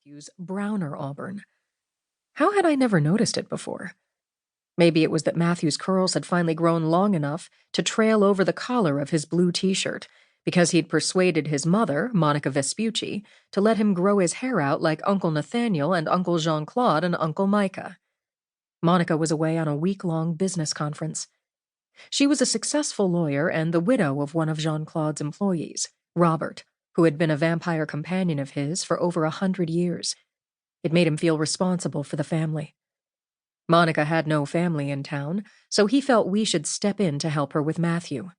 Matthew's browner auburn. How had I never noticed it before? Maybe it was that Matthew's curls had finally grown long enough to trail over the collar of his blue t-shirt, because he'd persuaded his mother, Monica Vespucci, to let him grow his hair out like Uncle Nathaniel and Uncle Jean-Claude and Uncle Micah. Monica was away on a week-long business conference. She was a successful lawyer and the widow of one of Jean-Claude's employees, Robert, who had been a vampire companion of his for over 100 years. It made him feel responsible for the family. Monica had no family in town, so he felt we should step in to help her with Matthew.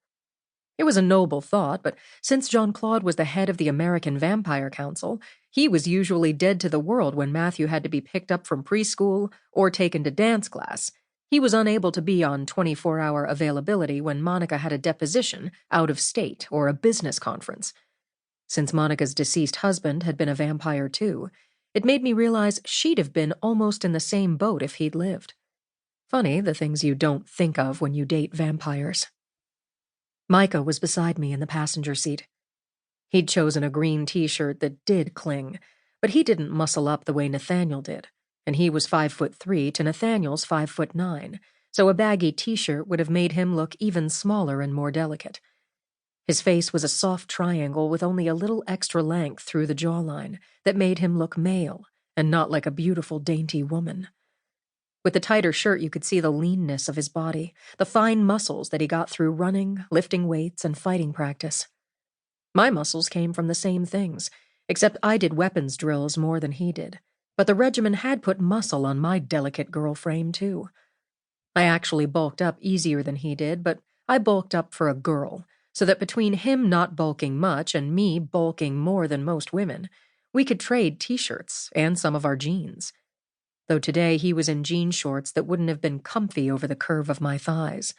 It was a noble thought, but since Jean-Claude was the head of the American Vampire Council, he was usually dead to the world when Matthew had to be picked up from preschool or taken to dance class. He was unable to be on 24-hour availability when Monica had a deposition out of state or a business conference. Since Monica's deceased husband had been a vampire too, it made me realize she'd have been almost in the same boat if he'd lived. Funny, the things you don't think of when you date vampires. Micah was beside me in the passenger seat. He'd chosen a green t-shirt that did cling, but he didn't muscle up the way Nathaniel did, and he was 5'3" to Nathaniel's 5'9", so a baggy t-shirt would have made him look even smaller and more delicate. His face was a soft triangle with only a little extra length through the jawline that made him look male and not like a beautiful, dainty woman. With the tighter shirt, you could see the leanness of his body, the fine muscles that he got through running, lifting weights, and fighting practice. My muscles came from the same things, except I did weapons drills more than he did, but the regimen had put muscle on my delicate girl frame, too. I actually bulked up easier than he did, but I bulked up for a girl, so that between him not bulking much and me bulking more than most women, we could trade t-shirts and some of our jeans. Though today he was in jean shorts that wouldn't have been comfy over the curve of my thighs.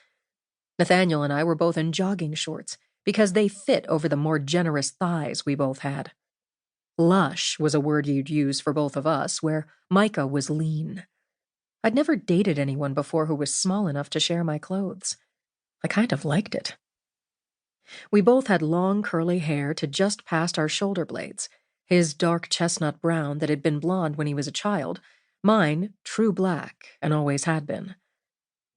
Nathaniel and I were both in jogging shorts, because they fit over the more generous thighs we both had. Lush was a word you'd use for both of us, where Micah was lean. I'd never dated anyone before who was small enough to share my clothes. I kind of liked it. We both had long curly hair to just past our shoulder blades, his dark chestnut brown that had been blonde when he was a child, mine true black and always had been.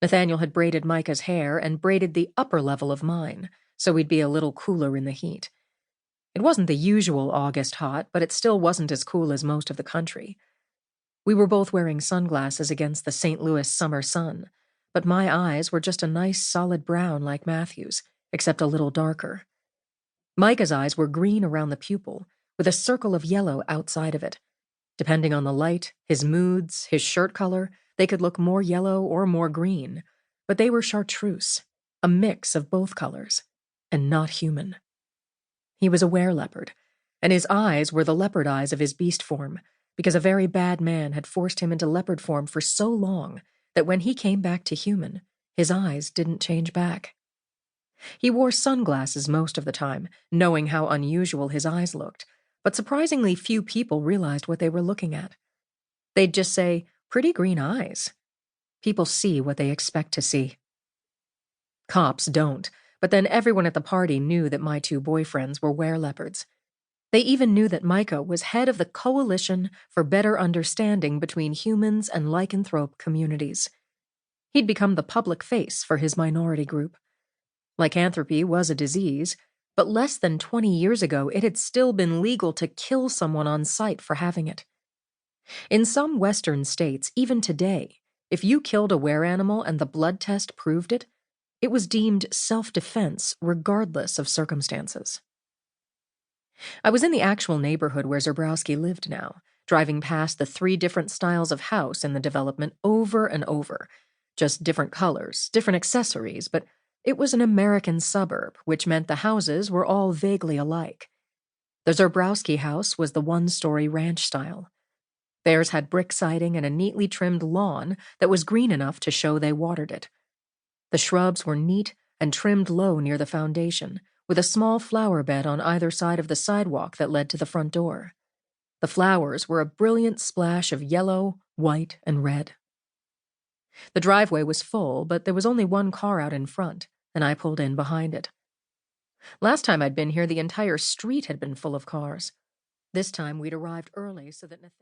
Nathaniel had braided Micah's hair and braided the upper level of mine, so we'd be a little cooler in the heat. It wasn't the usual August hot, but it still wasn't as cool as most of the country. We were both wearing sunglasses against the St. Louis summer sun, but my eyes were just a nice solid brown like Matthew's, except a little darker. Micah's eyes were green around the pupil, with a circle of yellow outside of it. Depending on the light, his moods, his shirt color, they could look more yellow or more green, but they were chartreuse, a mix of both colors, and not human. He was a wereleopard, and his eyes were the leopard eyes of his beast form, because a very bad man had forced him into leopard form for so long that when he came back to human, his eyes didn't change back. He wore sunglasses most of the time, knowing how unusual his eyes looked, but surprisingly few people realized what they were looking at. They'd just say, "Pretty green eyes." People see what they expect to see. Cops don't, but then everyone at the party knew that my two boyfriends were wereleopards. They even knew that Micah was head of the Coalition for Better Understanding Between Humans and Lycanthrope Communities. He'd become the public face for his minority group. Lycanthropy was a disease, but less than 20 years ago it had still been legal to kill someone on sight for having it. In some Western states, even today, if you killed a were-animal and the blood test proved it, it was deemed self-defense regardless of circumstances. I was in the actual neighborhood where Zerbrowski lived now, driving past the 3 different styles of house in the development over and over, just different colors, different accessories, but it was an American suburb, which meant the houses were all vaguely alike. The Zerbrowski house was the 1-story ranch style. Theirs had brick siding and a neatly trimmed lawn that was green enough to show they watered it. The shrubs were neat and trimmed low near the foundation, with a small flower bed on either side of the sidewalk that led to the front door. The flowers were a brilliant splash of yellow, white, and red. The driveway was full, but there was only one car out in front, and I pulled in behind it. Last time I'd been here, the entire street had been full of cars. This time we'd arrived early so that Nathaniel